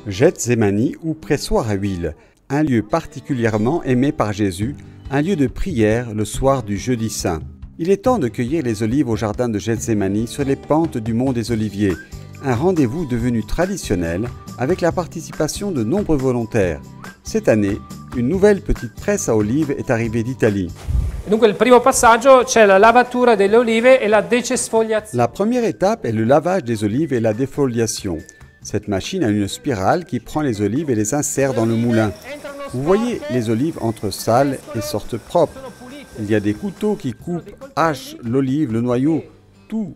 Gethsémani ou pressoir à huile, un lieu particulièrement aimé par Jésus, un lieu de prière le soir du jeudi saint. Il est temps de cueillir les olives au jardin de Gethsémani sur les pentes du mont des Oliviers, un rendez-vous devenu traditionnel avec la participation de nombreux volontaires. Cette année, une nouvelle petite presse à olives est arrivée d'Italie. Dunque, il primo passaggio c'è la lavatura delle olive e la decesfoliazione. La première étape est le lavage des olives et la défoliation. Cette machine a une spirale qui prend les olives et les insère dans le moulin. Vous voyez, les olives entrent sales et sortent propres. Il y a des couteaux qui coupent, hachent l'olive, le noyau, tout,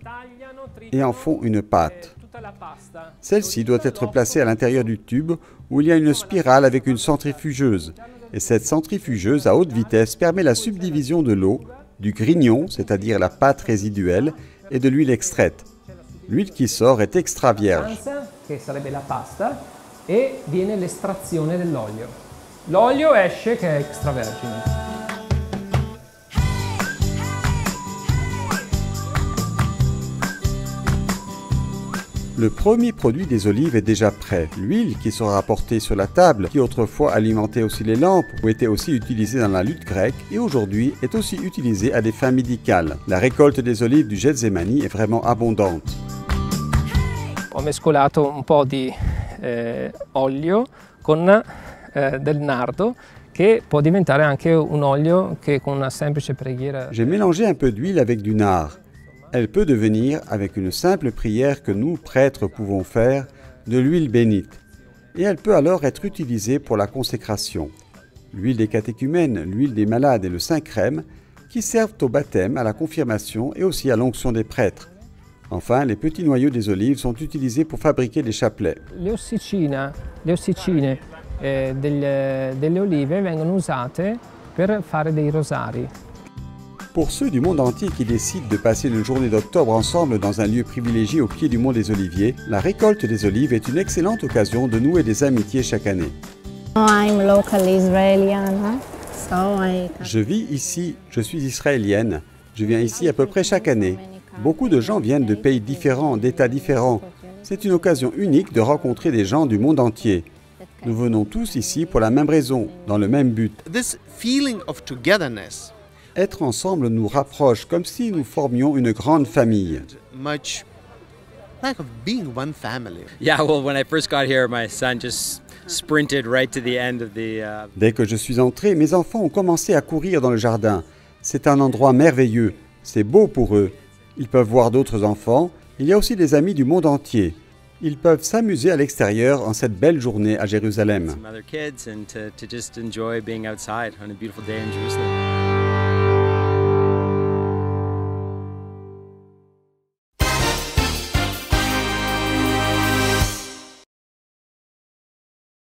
et en font une pâte. Celle-ci doit être placée à l'intérieur du tube où il y a une spirale avec une centrifugeuse. Et cette centrifugeuse à haute vitesse permet la subdivision de l'eau, du grignon, c'est-à-dire la pâte résiduelle, et de l'huile extraite. L'huile qui sort est extra vierge. Che sarebbe la pasta, e viene l'estrazione dell'olio. L'olio esce che è extravergine. Le premier produit des olives est déjà prêt. L'huile qui sera apportée sur la table, qui autrefois alimentait aussi les lampes, ou était aussi utilisée dans la lutte grecque, et aujourd'hui est aussi utilisée à des fins médicales. La récolte des olives du Gethsémani est vraiment abondante. Ho mescolato un po' di olio con del nardo che può diventare anche un olio che con una semplice preghiera. J'ai mélangé un peu d'huile avec du nard. Elle peut devenir, avec une simple prière que nous, prêtres, pouvons faire, de l'huile bénite. Et elle peut alors être utilisée pour la consécration. L'huile des catéchumènes, l'huile des malades et le Saint-Crème, qui servent au baptême, à la confirmation et aussi à l'onction des prêtres. Enfin, les petits noyaux des olives sont utilisés pour fabriquer des chapelets. Le ossicine delle olive vengono usate per fare dei rosari. Pour ceux du monde entier qui décident de passer une journée d'octobre ensemble dans un lieu privilégié au pied du mont des Oliviers, la récolte des olives est une excellente occasion de nouer des amitiés chaque année. Je vis ici, je suis israélienne. Je viens ici à peu près chaque année. Beaucoup de gens viennent de pays différents, d'États différents. C'est une occasion unique de rencontrer des gens du monde entier. Nous venons tous ici pour la même raison, dans le même but. Être ensemble nous rapproche, comme si nous formions une grande famille. Dès que je suis entré, mes enfants ont commencé à courir dans le jardin. C'est un endroit merveilleux. C'est beau pour eux. Ils peuvent voir d'autres enfants. Il y a aussi des amis du monde entier. Ils peuvent s'amuser à l'extérieur en cette belle journée à Jérusalem.